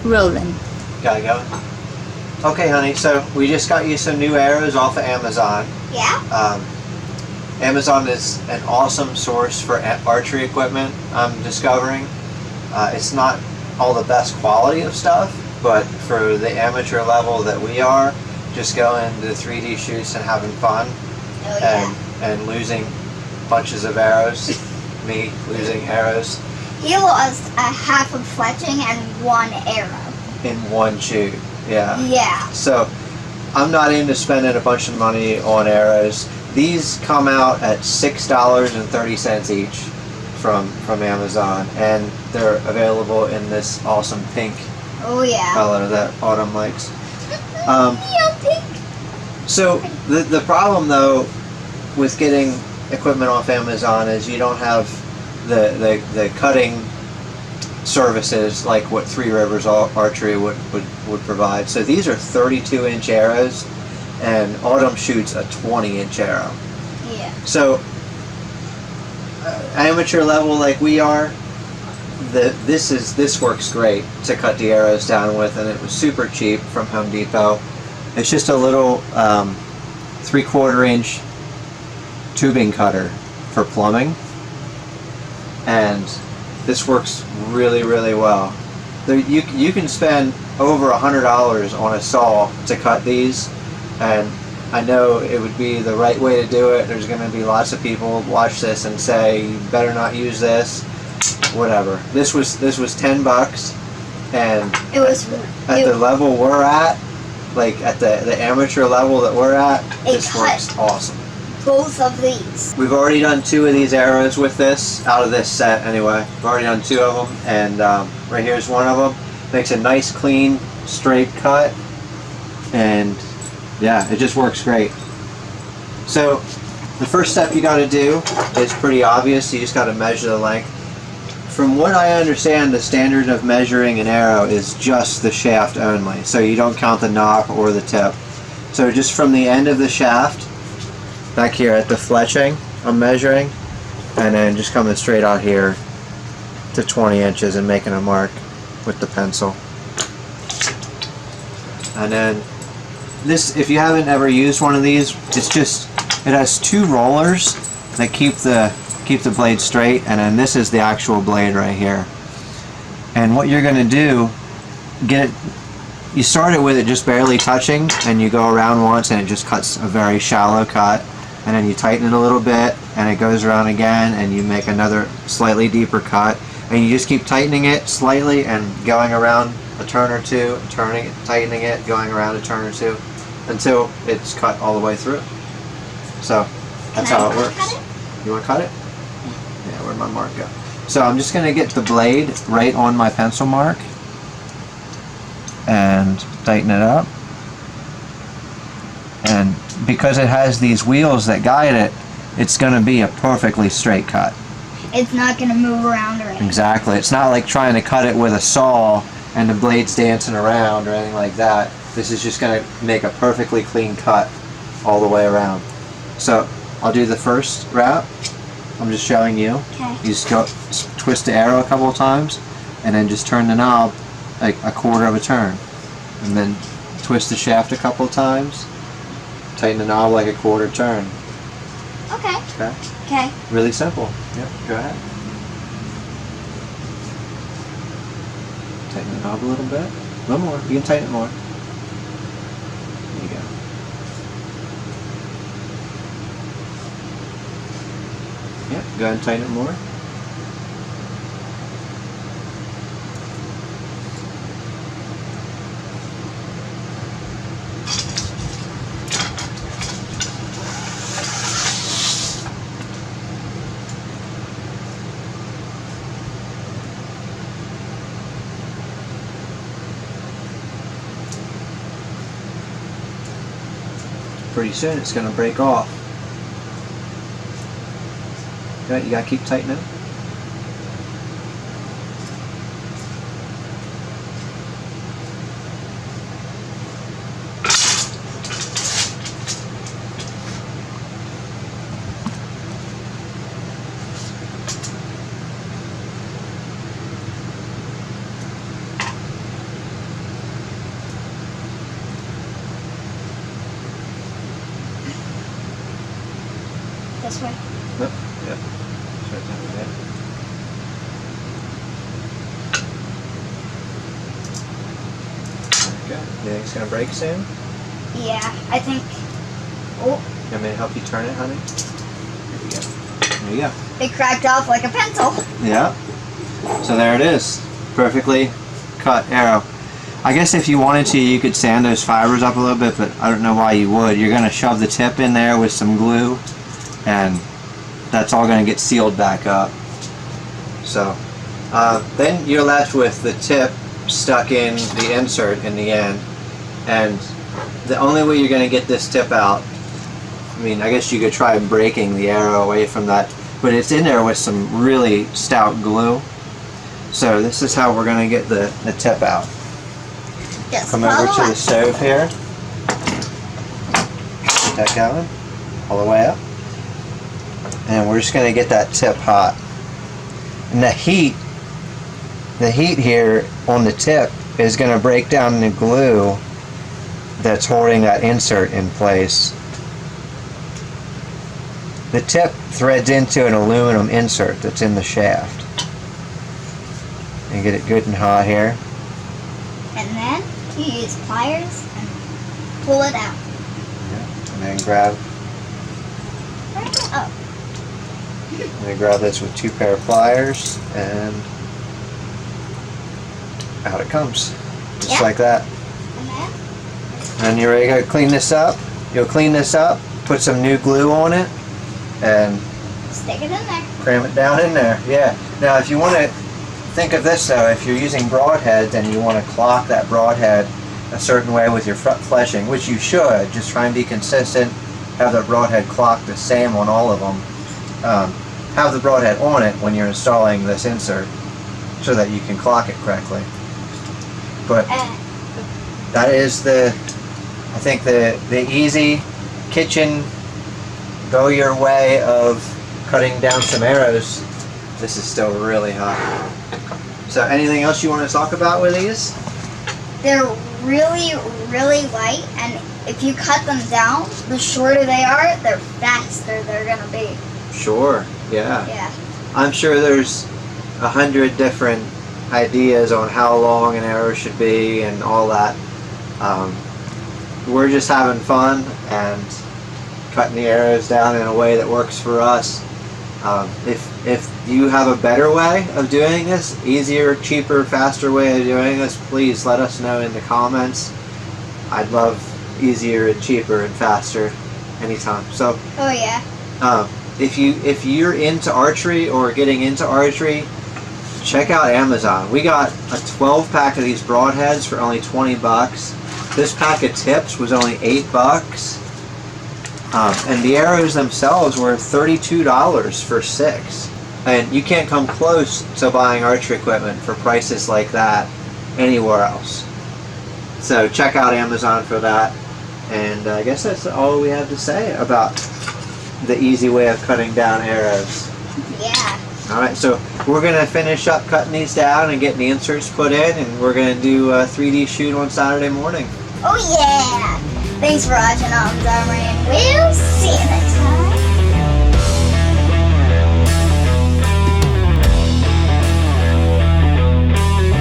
Rolling. Got it going? Okay, honey, so we just got you some new arrows off of Amazon. Yeah? Amazon is an awesome source for archery equipment, I'm discovering. It's not all the best quality of stuff, but for the amateur level that we are, just going to 3D shoots and having fun, Oh, yeah. and losing bunches of arrows, me losing arrows He lost a half of fletching and 1 arrow. in one shoot. Yeah. Yeah. So I'm not into spending a bunch of money on arrows. These come out at $6.30 each from Amazon, and they're available in this awesome pink Oh, yeah. color that Autumn likes. Yeah, pink. So the problem though with getting equipment off Amazon is you don't have the cutting services like what Three Rivers Archery would provide. So these are 32-inch arrows, and Autumn shoots a 20-inch arrow. Yeah. So amateur level like we are, this works great to cut the arrows down with, and it was super cheap from Home Depot. It's just a little 3/4 inch tubing cutter for plumbing, and this works really well. You can spend over $100 on a saw to cut these, and I know it would be the right way to do it. There's going to be lots of people watch this and say you better not use this, whatever. This was $10, and It was. at the level we're at, like at the amateur level that we're at, this works awesome. Both of these. We've already done 2 of these arrows with this, out of this set anyway. We've already done 2 of them, and right here's one of them. Makes a nice, clean, straight cut, and yeah, it just works great. So the first step you got to do is pretty obvious. You just got to measure the length. From what I understand, the standard of measuring an arrow is just the shaft only, so you don't count the knob or the tip. So just from the end of the shaft, back here at the fletching, I'm measuring, and then just coming straight out here to 20 inches and making a mark with the pencil. And then this, if you haven't ever used one of these, it has 2 rollers that keep the blade straight, and then this is the actual blade right here. And what you're going to do, you start it with it just barely touching, and you go around once and it just cuts a very shallow cut, and then you tighten it a little bit and it goes around again, and you make another slightly deeper cut, and you just keep tightening it slightly and going around a turn or two, turning it, tightening it, going around a turn or two until it's cut all the way through. So that's how it works. You want to cut it? Yeah, where'd my mark go? So I'm just going to get the blade right on my pencil mark and tighten it up. And because it has these wheels that guide it, it's going to be a perfectly straight cut. It's not going to move around or anything. Exactly. It's not like trying to cut it with a saw and the blade's dancing around or anything like that. This is just going to make a perfectly clean cut all the way around. So I'll do the first wrap. I'm just showing you. Okay. You just twist the arrow a couple of times, and then just turn the knob like a quarter of a turn, and then twist the shaft a couple of times, tighten the knob like a quarter turn. Okay. Okay. Okay. Really simple. Yep. Go ahead. Tighten the knob a little bit. A little more. You can tighten it more. There you go. Yep. Go ahead and tighten it more. Pretty soon it's going to break off. Okay, you got to keep tightening. This way. Yep. Yep. Start down a bit. There you go. You think it's gonna break soon? Yeah, I think. Oh, You want me to help you turn it, honey? There you go. There you go. it cracked off like a pencil. Yeah. So there it is. Perfectly cut arrow. I guess if you wanted to, you could sand those fibers up a little bit, but I don't know why you would. You're going to shove the tip in there with some glue, and that's all going to get sealed back up. So then you're left with the tip stuck in the insert in the end, and the only way you're going to get this tip out, I mean, I guess you could try breaking the arrow away from that, but it's in there with some really stout glue. So this is how we're going to get the tip out. Just Come over to follow the us. stove here. Get that going all the way up. And we're just going to get that tip hot. And the heat here on the tip is going to break down the glue that's holding that insert in place. The tip threads into an aluminum insert that's in the shaft. And get it good and hot here. And then you use pliers and pull it out. And then grab Oh, I'm going to grab this with 2 pair of pliers, and out it comes. Just Yeah. like that. and then And you're ready to clean this up. You'll clean this up, put some new glue on it, and stick it in there. cram it down in there. Yeah. Now if you want to think of this though, if you're using broadheads and you want to clock that broadhead a certain way with your front fleshing, which you should, just try and be consistent, have the broadhead clocked the same on all of them. Have the broadhead on it when you're installing this insert so that you can clock it correctly. But that is I think the easy kitchen go your way of cutting down some arrows. This is still really hot. So anything else you want to talk about with these? They're really, really light, and if you cut them down, the shorter they are, the faster they're gonna be. Sure, yeah. Yeah. I'm sure there's 100 different ideas on how long an arrow should be and all that. We're just having fun and cutting the arrows down in a way that works for us. If you have a better way of doing this, easier, cheaper, faster way of doing this, please let us know in the comments. I'd love easier and cheaper and faster anytime. So Oh yeah. if you're into archery or getting into archery, check out Amazon. We got a 12 pack of these broadheads for only 20 bucks. This pack of tips was only 8 bucks. And the arrows themselves were $32 for 6. And you can't come close to buying archery equipment for prices like that anywhere else. So check out Amazon for that. And I guess that's all we have to say about the easy way of cutting down arrows. Yeah. Alright, so we're going to finish up cutting these down and getting the inserts put in, and we're going to do a 3D shoot on Saturday morning. Oh yeah. Thanks for watching Arms Armory, and we'll see you next time.